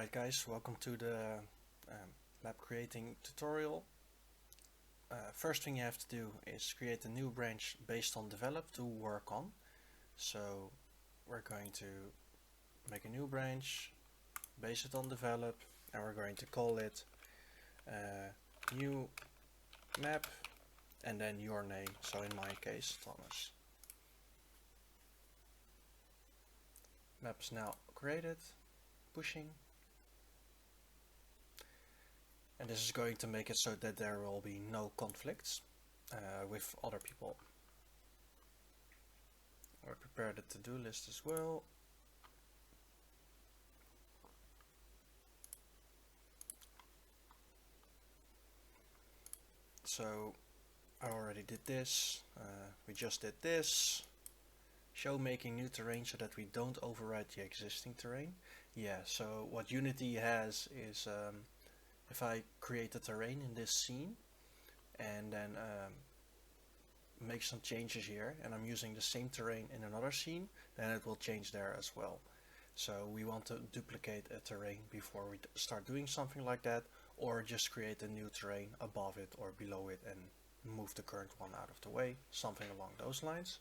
Alright guys, welcome to the map creating tutorial. First thing you have to do is create a new branch based on develop to work on. So we're going to make a new branch, base it on develop, and we're going to call it new map and then your name, so in my case Thomas. Map is now created, pushing. And this is going to make it so that there will be no conflicts with other people. We'll prepare the to-do list as well. So I already did this. We just did this. Show making new terrain so that we don't override the existing terrain. Yeah, so what Unity has is if I create a terrain in this scene and then make some changes here, and I'm using the same terrain in another scene, then it will change there as well. So we want to duplicate a terrain before we start doing something like that, or just create a new terrain above it or below it and move the current one out of the way, something along those lines.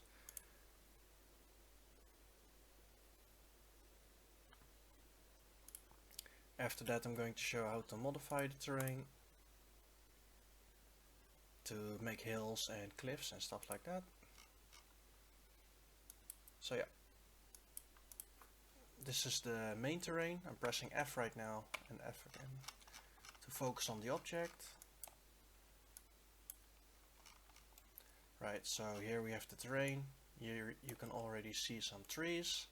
After that, I'm going to show how to modify the terrain to make hills and cliffs and stuff like that. So yeah, this is the main terrain. I'm pressing F right now and F again to focus on the object. Right, so here we have the terrain. Here you can already see some trees.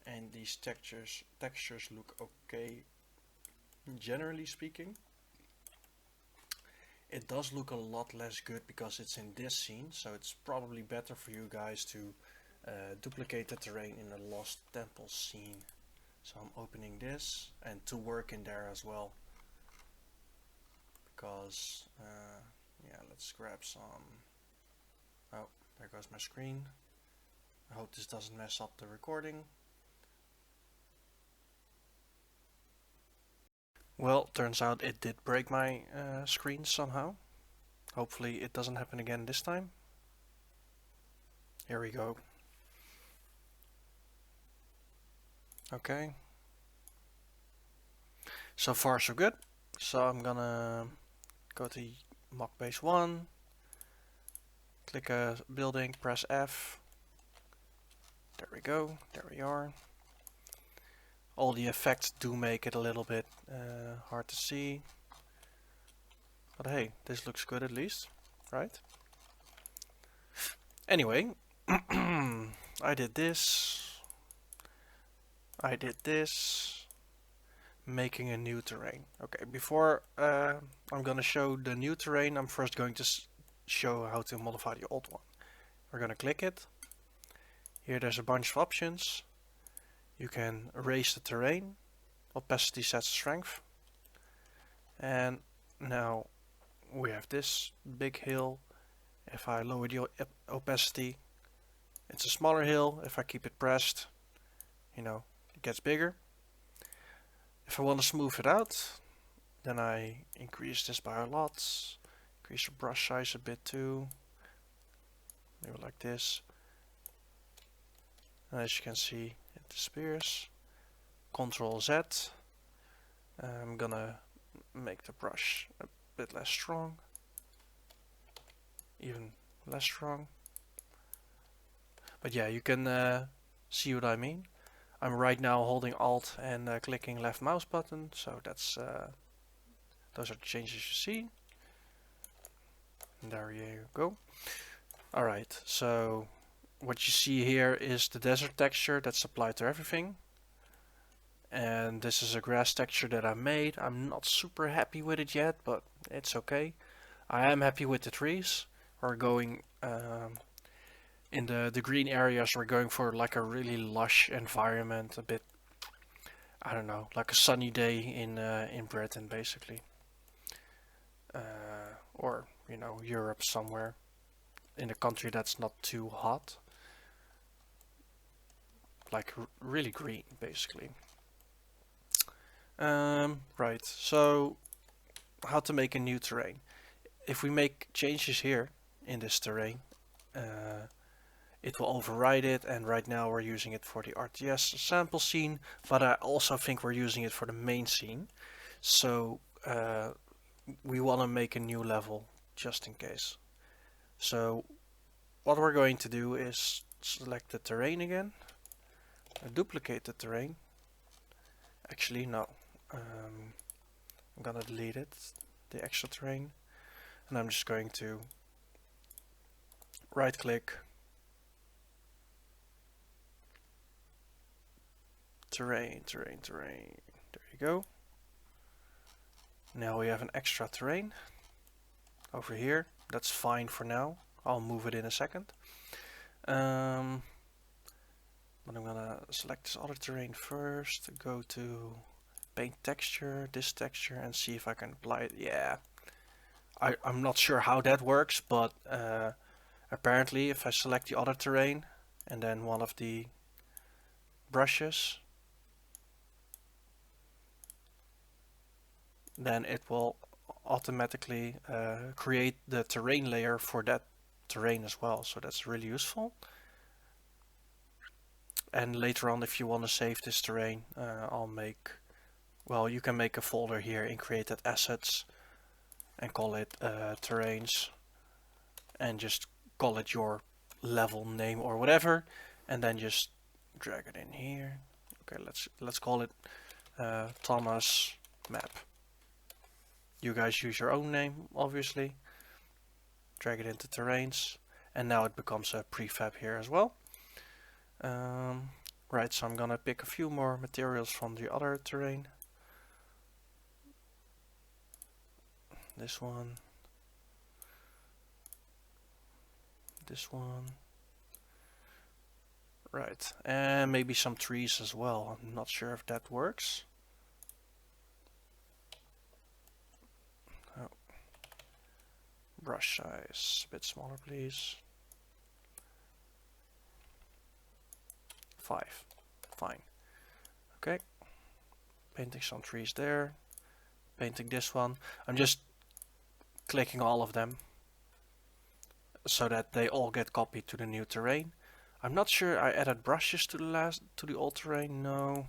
And these textures look okay, generally speaking. It does look a lot less good because it's in this scene, so it's probably better for you guys to duplicate the terrain in the Lost Temple scene. So I'm opening this, and to work in there as well, because yeah, let's grab some. Oh, there goes my screen. I hope this doesn't mess up the recording. Well, turns out it did break my screen somehow. Hopefully it doesn't happen again this time. Here we go. Okay. So far so good. So I'm gonna go to mock base 1, click a building, press F. There we go, there we are. All the effects do make it a little bit hard to see. But hey, this looks good at least, right? Anyway, I did this. I did this. Making a new terrain. Okay, before I'm gonna show the new terrain, I'm first going to show how to modify the old one. We're gonna click it. Here there's a bunch of options. You can raise the terrain, opacity sets strength, and now we have this big hill. If I lower the opacity, it's a smaller hill. If I keep it pressed, you know, it gets bigger. If I want to smooth it out, then I increase this by a lot, increase the brush size a bit too, maybe like this. And as you can see, it disappears. Ctrl Z. I'm gonna make the brush a bit less strong, even less strong. But yeah, you can see what I mean. I'm right now holding Alt and clicking left mouse button, so that's those are the changes you see. And there you go. Alright, so what you see here is the desert texture that's applied to everything. And this is a grass texture that I made. I'm not super happy with it yet, but it's okay. I am happy with the trees. We're going in the green areas, we're going for like a really lush environment, a bit, I don't know, like a sunny day in Britain basically. Or, you know, Europe somewhere, in a country that's not too hot. Like really green basically. Right, so how to make a new terrain. If we make changes here in this terrain, it will override it, and right now we're using it for the RTS sample scene, but I also think we're using it for the main scene. So we want to make a new level just in case. So what we're going to do is select the terrain again, duplicate the terrain. Actually, no. I'm gonna delete it, the extra terrain, and I'm just going to right click, terrain. There you go. Now we have an extra terrain over here. That's fine for now. I'll move it in a second. But I'm gonna select this other terrain first, go to paint texture, this texture, and see if I can apply it. Yeah, I'm not sure how that works, but apparently if I select the other terrain and then one of the brushes, then it will automatically create the terrain layer for that terrain as well. So that's really useful. And later on, if you want to save this terrain, you can make a folder here in created assets and call it terrains, and just call it your level name or whatever, and then just drag it in here. Okay, let's call it Thomas map. You guys use your own name, obviously. Drag it into terrains, and now it becomes a prefab here as well. Right, so I'm gonna pick a few more materials from the other terrain. This one. This one. Right, and maybe some trees as well. I'm not sure if that works. Oh. Brush size, a bit smaller please. 5. Fine. Okay. Painting some trees there. Painting this one. I'm just clicking all of them so that they all get copied to the new terrain. I'm not sure I added brushes to the old terrain. No.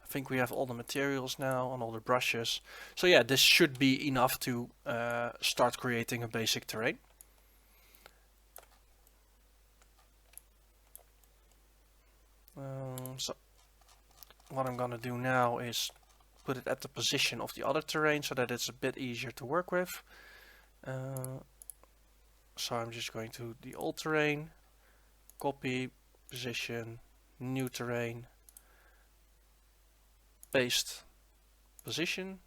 I think we have all the materials now and all the brushes. So yeah, this should be enough to start creating a basic terrain. So what I'm gonna do now is put it at the position of the other terrain so that it's a bit easier to work with. So I'm just going to the old terrain, copy, position, new terrain, paste, position,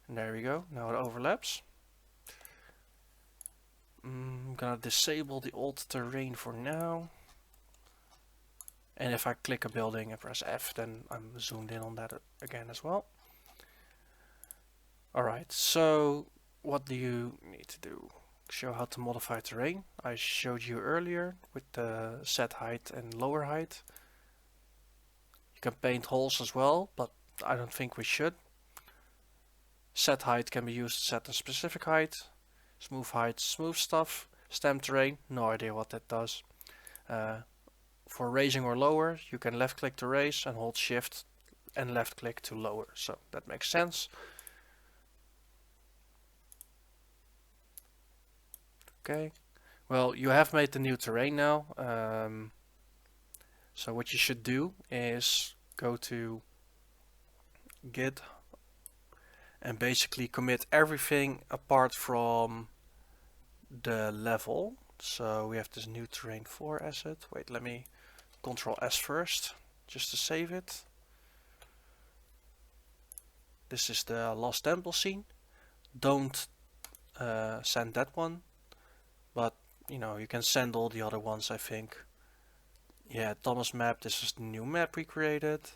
and there we go. Now it overlaps. I'm gonna disable the old terrain for now. And if I click a building and press F, then I'm zoomed in on that again as well. Alright, so what do you need to do? Show how to modify terrain. I showed you earlier with the set height and lower height. You can paint holes as well, but I don't think we should. Set height can be used to set a specific height. Smooth height, smooth stuff. Stamp terrain, no idea what that does. For raising or lower, you can left click to raise and hold shift and left click to lower. So that makes sense. Okay, well, you have made the new terrain now. So what you should do is go to Git and basically commit everything apart from the level. So we have this new terrain 4 asset. Wait, let me Control S first, just to save it. This is the Lost Temple scene. Don't send that one, but you can send all the other ones, I think. Yeah, Thomas map, this is the new map we created.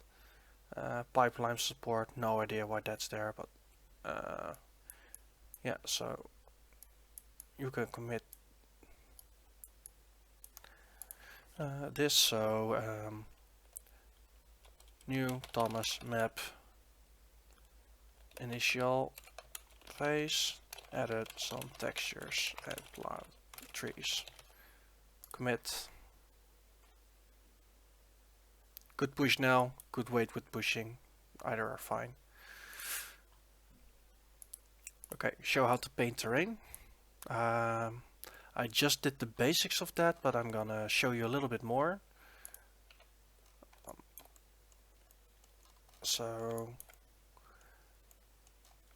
Pipeline support, no idea why that's there, but yeah, so you can commit this. So new Thomas map initial phase, added some textures and plant trees. Commit. Could push now, could wait with pushing. Either are fine. Okay, show how to paint terrain. I just did the basics of that, but I'm gonna show you a little bit more. So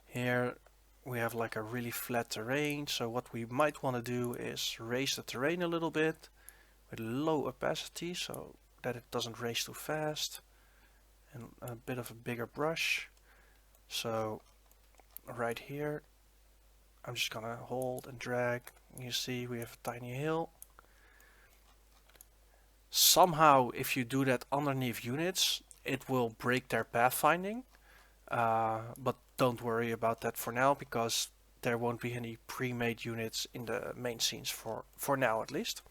here we have like a really flat terrain. So what we might want to do is raise the terrain a little bit with low opacity so that it doesn't raise too fast, and a bit of a bigger brush. So right here I'm just gonna hold and drag. You see we have a tiny hill. Somehow if you do that underneath units it will break their pathfinding, but don't worry about that for now because there won't be any pre-made units in the main scenes for now at least.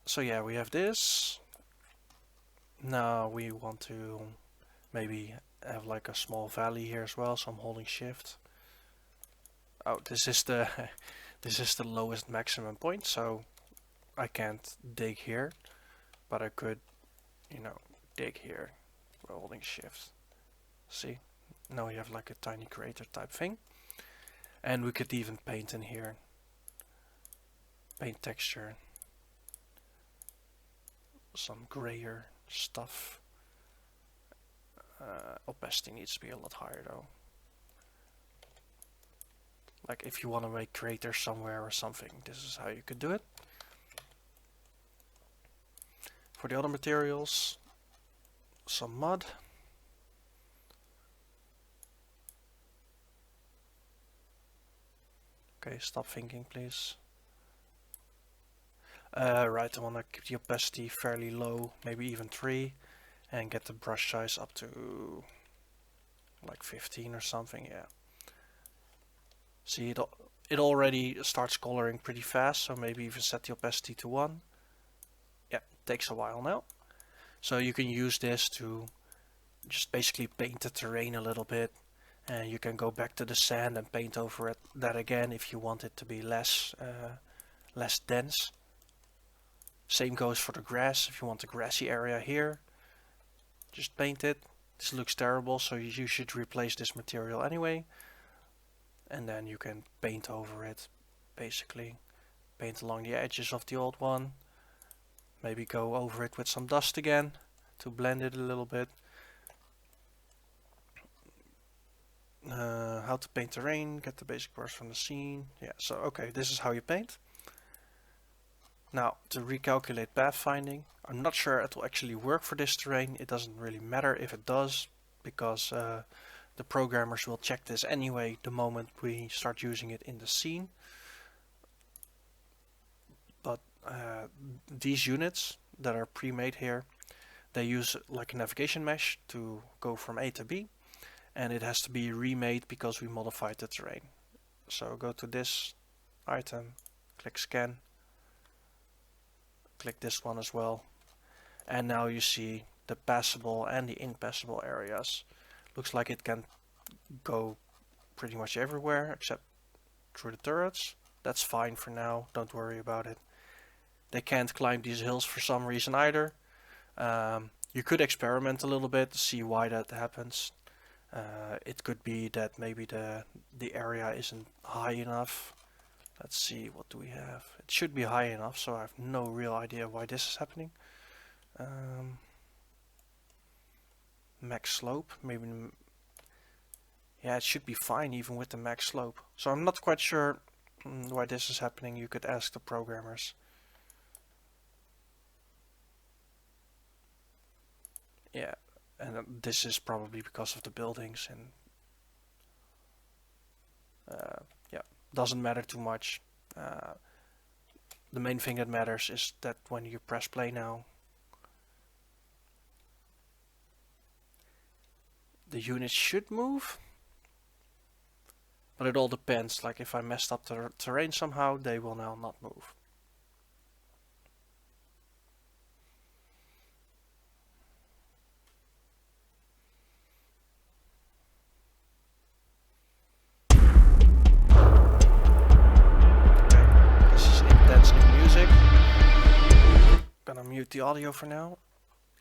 So yeah, we have this. Now we want to maybe have like a small valley here as well, so I'm holding shift. Oh, this is the this is the lowest maximum point, so I can't dig here, but I could, you know, dig here while holding shift. See, now we have like a tiny crater type thing, and we could even paint in here. Paint texture, some grayer stuff. Opacity needs to be a lot higher though. Like if you want to make craters somewhere or something, this is how you could do it. For the other materials, some mud. Okay, stop thinking please. Right, I want to keep the opacity fairly low, maybe even 3, and get the brush size up to like 15 or something, yeah. See, it already starts coloring pretty fast, so maybe even set the opacity to 1. Yeah, it takes a while now. So you can use this to just basically paint the terrain a little bit, and you can go back to the sand and paint over that again if you want it to be less dense. Same goes for the grass. If you want a grassy area here, just paint it. This looks terrible, so you should replace this material anyway. And then you can paint over it, basically. Paint along the edges of the old one. Maybe go over it with some dust again to blend it a little bit. How to paint terrain, get the basic brush from the scene. Yeah, so okay, this is how you paint. Now, to recalculate pathfinding, I'm not sure it will actually work for this terrain. It doesn't really matter if it does, because the programmers will check this anyway the moment we start using it in the scene. But these units that are pre-made here, they use like a navigation mesh to go from A to B, and it has to be remade because we modified the terrain. So go to this item, click scan, click this one as well, and now you see the passable and the impassable areas. Looks like it can go pretty much everywhere except through the turrets. That's fine for now, don't worry about it. They can't climb these hills for some reason either. You could experiment a little bit to see why that happens. It could be that maybe the area isn't high enough. Let's see, what do we have? It should be high enough, so I have no real idea why this is happening. Max slope, maybe. Yeah, it should be fine even with the max slope. So I'm not quite sure why this is happening. You could ask the programmers. Yeah, and this is probably because of the buildings, and yeah, doesn't matter too much. The main thing that matters is that when you press play now, the units should move, but it all depends. Like if I messed up the terrain somehow, they will now not move. the audio for now.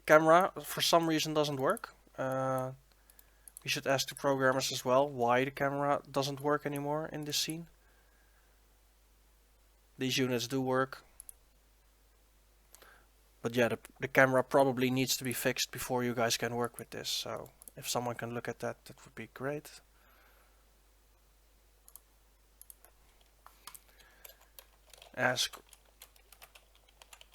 Camera, for some reason, doesn't work. We should ask the programmers as well why the camera doesn't work anymore in this scene. These units do work. But yeah, the camera probably needs to be fixed before you guys can work with this. So if someone can look at that, that would be great. Ask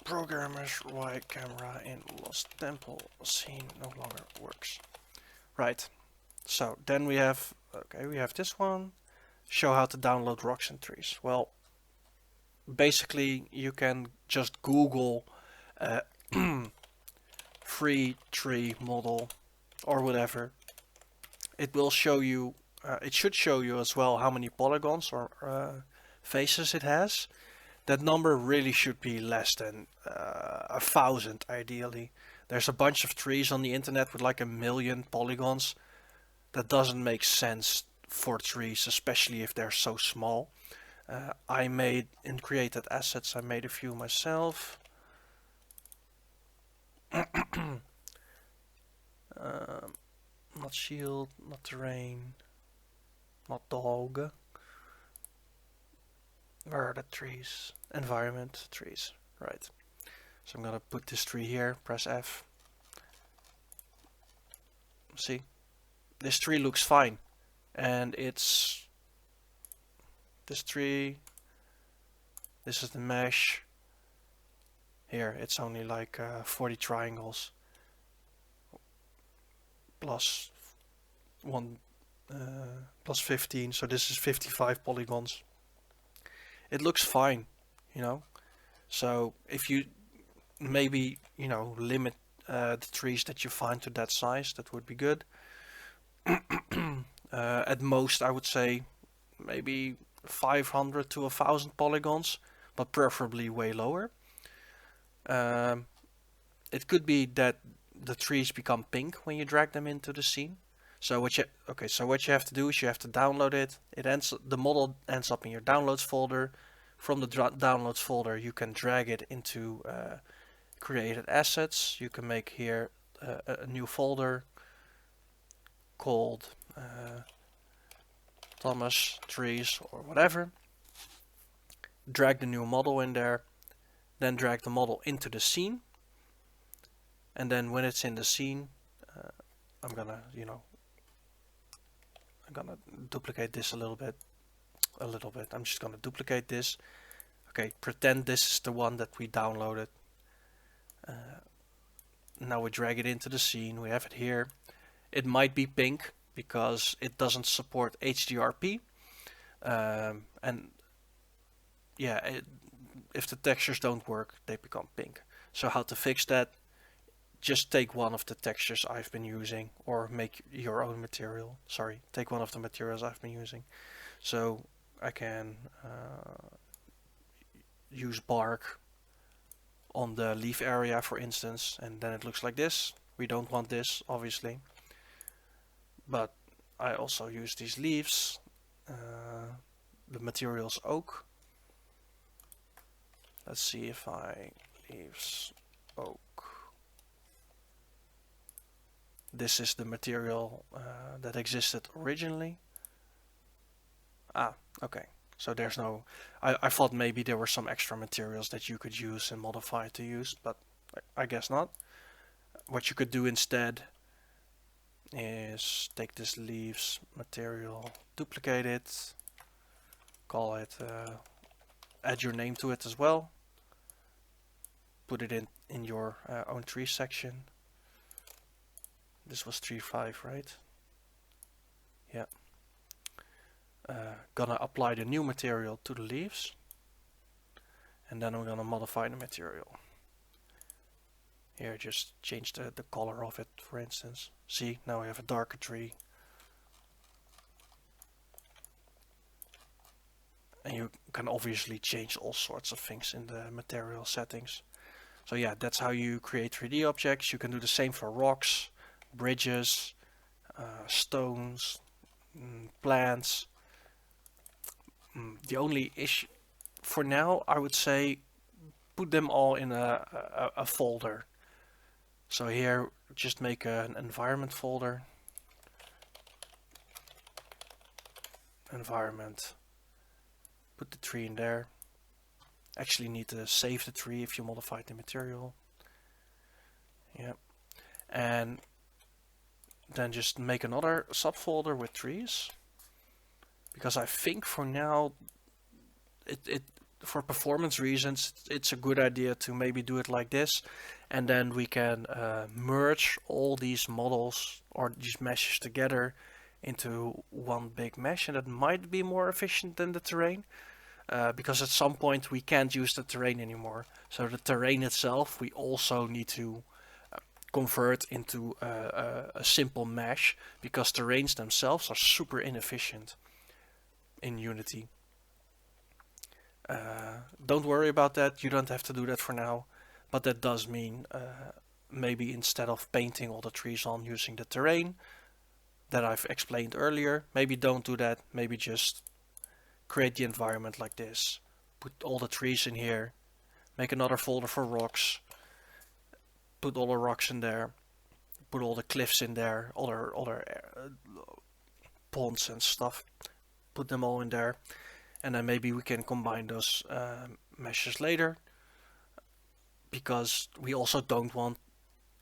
programmers why camera in Lost Temple scene no longer works. Right. So then we have, okay, we have this one. Show how to download rocks and trees. Well, basically you can just Google free tree model or whatever. It will show you, it should show you as well how many polygons or faces it has. That number really should be less than 1,000 ideally. There's a bunch of trees on the internet with like 1,000,000 polygons. That doesn't make sense for trees, especially if they're so small. I made in created assets, I made a few myself. Not shield, not terrain, not dog. Where are the trees? Environment, trees, right. So I'm gonna put this tree here, press F. See, this tree looks fine. And it's this tree, this is the mesh. Here it's only like 40 triangles plus 1 plus 15, so this is 55 polygons. It looks fine, you know. So if you maybe, you know, limit the trees that you find to that size, that would be good. At most I would say maybe 500 to 1,000 polygons, but preferably way lower. It could be that the trees become pink when you drag them into the scene. So what you have to do is you have to download it. The model ends up in your downloads folder. From the downloads folder you can drag it into created assets. You can make here a new folder called Thomas trees or whatever. Drag the new model in there, then drag the model into the scene, and then when it's in the scene, I'm gonna duplicate this a little bit. I'm just gonna duplicate this. Okay, pretend this is the one that we downloaded. Now we drag it into the scene. We have it here. It might be pink because it doesn't support HDRP, and yeah, if the textures don't work, they become pink. So how to fix that? Just take one of the textures I've been using, or make your own material. Sorry, take one of the materials I've been using. So I can use bark on the leaf area, for instance, and then it looks like this. We don't want this, obviously. But I also use these leaves. The material's oak. Let's see if I leaves oak. This is the material that existed originally. Ah, okay. So there's no... I thought maybe there were some extra materials that you could use and modify to use, but I guess not. What you could do instead is take this leaves material, duplicate it, call it, add your name to it as well, put it in your own tree section. This was tree 5, right? Yeah. Gonna apply the new material to the leaves, and then I'm gonna modify the material. Here, just change the color of it, for instance. See, now we have a darker tree. And you can obviously change all sorts of things in the material settings. So yeah, that's how you create 3D objects. You can do the same for rocks, bridges, stones, plants. The only issue for now, I would say, put them all in a folder. So here, just make an environment folder. Environment. Put the tree in there. Actually need to save the tree if you modified the material. Yeah. And then just make another subfolder with trees. Because I think for now, for performance reasons, it's a good idea to maybe do it like this. And then we can merge all these models or these meshes together into one big mesh, and that might be more efficient than the terrain, because at some point we can't use the terrain anymore. So the terrain itself we also need to convert into a simple mesh, because terrains themselves are super inefficient in Unity. Don't worry about that, you don't have to do that for now, but that does mean maybe instead of painting all the trees on using the terrain that I've explained earlier, maybe don't do that, maybe just create the environment like this. Put all the trees in here, make another folder for rocks, put all the rocks in there, put all the cliffs in there, other ponds and stuff, put them all in there, and then maybe we can combine those meshes later, because we also don't want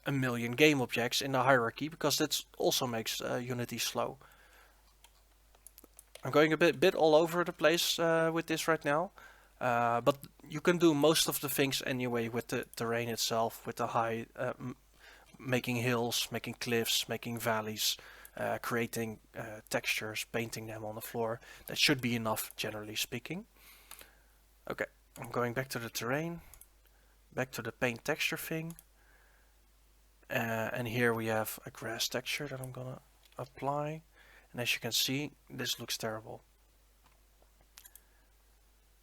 a million game objects in the hierarchy, because that also makes Unity slow. I'm going a bit all over the place with this right now, but you can do most of the things anyway with the terrain itself, with the high, making hills, making cliffs, making valleys, creating textures, painting them on the floor. That should be enough, generally speaking. Okay, I'm going back to the terrain, back to the paint texture thing. And here we have a grass texture that I'm gonna apply, and as you can see, this looks terrible.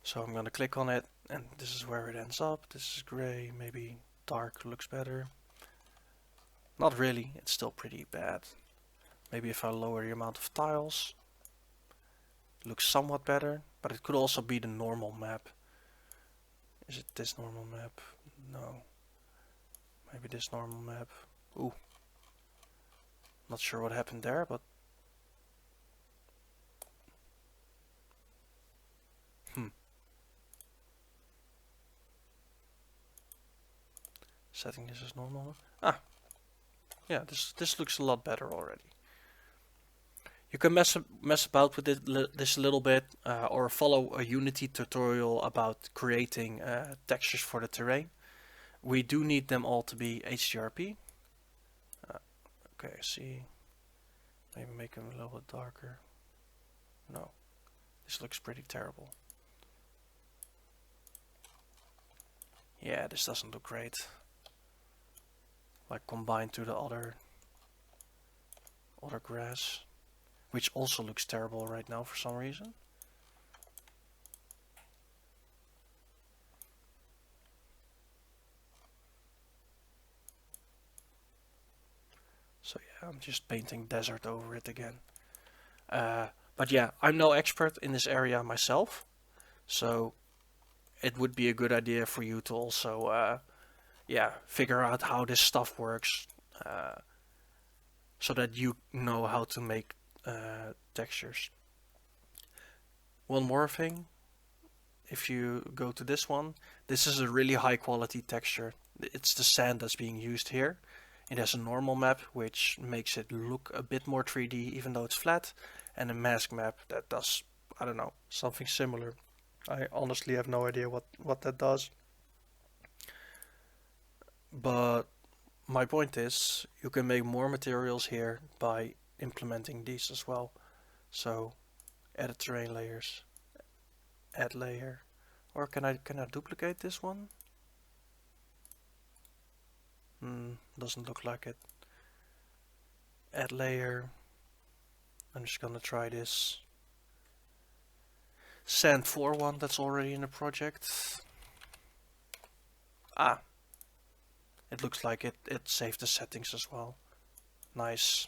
So I'm gonna click on it, and this is where it ends up. This is gray, maybe dark looks better. Not really, it's still pretty bad. Maybe if I lower the amount of tiles, it looks somewhat better, but it could also be the normal map. Is it this normal map? No. Maybe this normal map. Ooh. Not sure what happened there, but... Setting this as normal. Ah. Yeah, this looks a lot better already. You can mess about with this a little bit, or follow a Unity tutorial about creating textures for the terrain. We do need them all to be HDRP. Okay, see. Maybe make them a little bit darker. No, this looks pretty terrible. Yeah, this doesn't look great. Like combined to the other grass, which also looks terrible right now for some reason. So yeah, I'm just painting desert over it again. But yeah, I'm no expert in this area myself, so it would be a good idea for you to also yeah, figure out how this stuff works, so that you know how to make textures. One more thing, if you go to this one, this is a really high quality texture. It's the sand that's being used here. It has a normal map, which makes it look a bit more 3D even though it's flat, and a mask map that does, I don't know, something similar. I honestly have no idea what that does. But my point is, you can make more materials here by implementing these as well. So edit terrain layers, add layer, or can I duplicate this one? Doesn't look like it. Add layer. I'm just gonna try this sand 4 one that's already in the project. Ah, it looks like it saved the settings as well. Nice.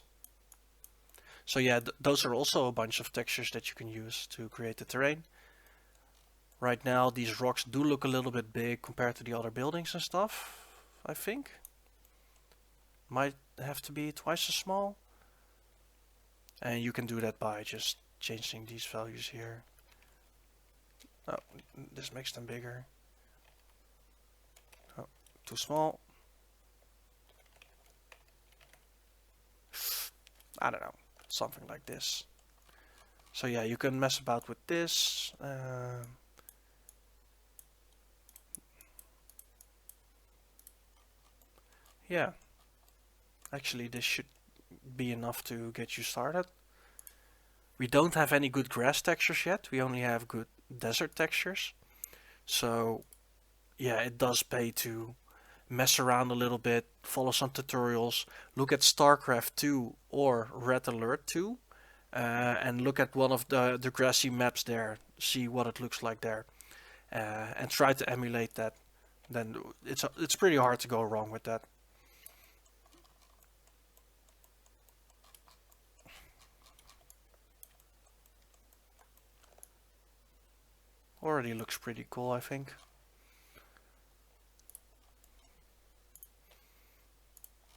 So yeah, those are also a bunch of textures that you can use to create the terrain. Right now these rocks do look a little bit big compared to the other buildings and stuff, I think. Might have to be twice as small. And you can do that by just changing these values here. Oh, this makes them bigger. Oh, too small. I don't know, something like this. So yeah, you can mess about with this. Yeah, actually this should be enough to get you started. We don't have any good grass textures yet. We only have good desert textures. So yeah, it does pay to mess around a little bit, follow some tutorials, look at StarCraft 2 or Red Alert 2, and look at one of the grassy maps there, see what it looks like there, and try to emulate that. Then it's pretty hard to go wrong with that. Already looks pretty cool, I think.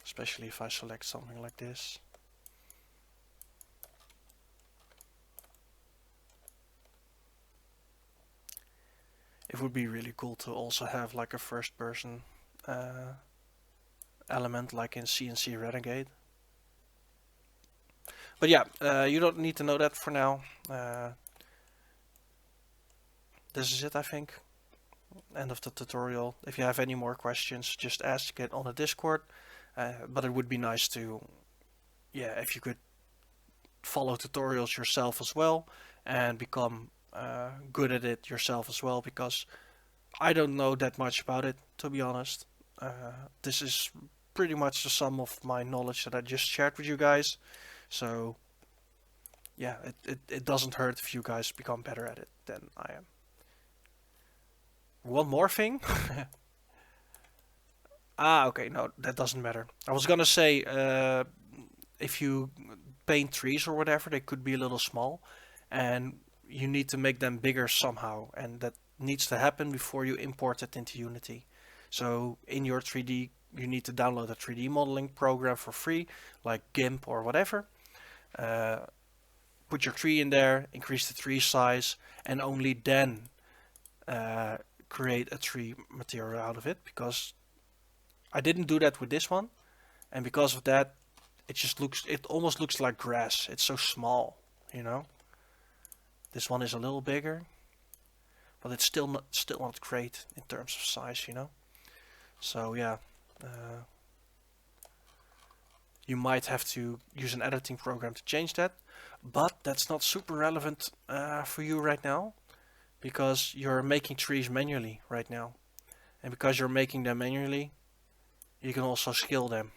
Especially if I select something like this. It would be really cool to also have like a first person element like in CNC Renegade. But yeah, you don't need to know that for now. This is it, I think. End of the tutorial. If you have any more questions, just ask it on the Discord. But it would be nice to, yeah, if you could follow tutorials yourself as well and become good at it yourself as well, because I don't know that much about it, to be honest. This is pretty much the sum of my knowledge that I just shared with you guys. So yeah, it doesn't hurt if you guys become better at it than I am. One more thing. Okay, no, that doesn't matter. I was gonna say, if you paint trees or whatever, they could be a little small, and you need to make them bigger somehow, and that needs to happen before you import it into Unity. So in your 3D, you need to download a 3D modeling program for free, like GIMP or whatever. Put your tree in there, increase the tree size, and only then create a tree material out of it, because I didn't do that with this one, and because of that, it almost looks like grass. It's so small, you know. This one is a little bigger, but it's still not great in terms of size, you know. So yeah, you might have to use an editing program to change that, but that's not super relevant for you right now, because you're making trees manually right now, and because you're making them manually, you can also scale them.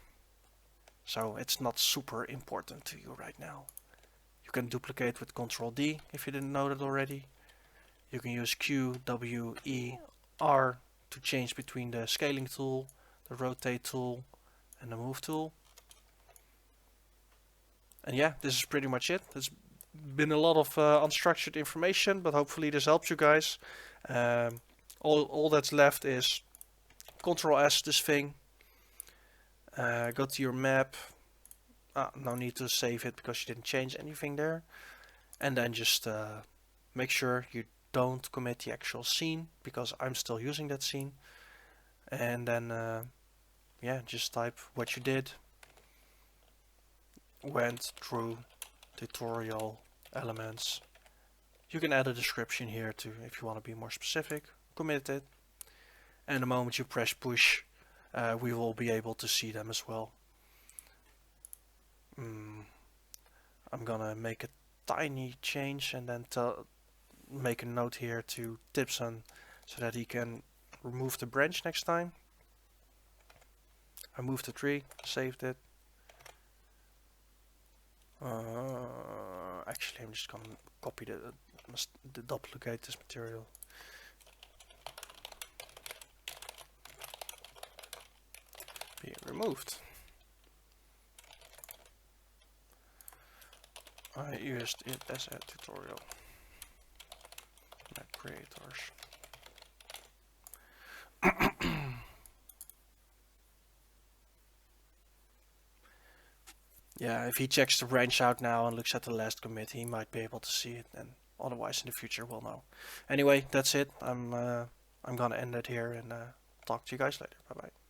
So it's not super important to you right now. You can duplicate with Ctrl D if you didn't know that already. You can use Q, W, E, R to change between the scaling tool, the rotate tool, and the move tool. And yeah, this is pretty much it. It's been a lot of unstructured information, but hopefully this helps you guys. All that's left is Ctrl S this thing. Go to your map. No need to save it because you didn't change anything there. And then just make sure you don't commit the actual scene, because I'm still using that scene. And then yeah, just type what you did. Went through tutorial elements. You can add a description here too if you want to be more specific. Commit it. And the moment you press push, we will be able to see them as well. I'm gonna make a tiny change and then make a note here to Tipson so that he can remove the branch next time. I moved the tree, saved it. Actually, I'm just gonna copy the duplicate this material. Be removed. I used it as a tutorial. creators. Yeah, if he checks the branch out now and looks at the last commit, he might be able to see it, and otherwise in the future we'll know. Anyway, that's it. I'm gonna end it here and talk to you guys later. Bye bye.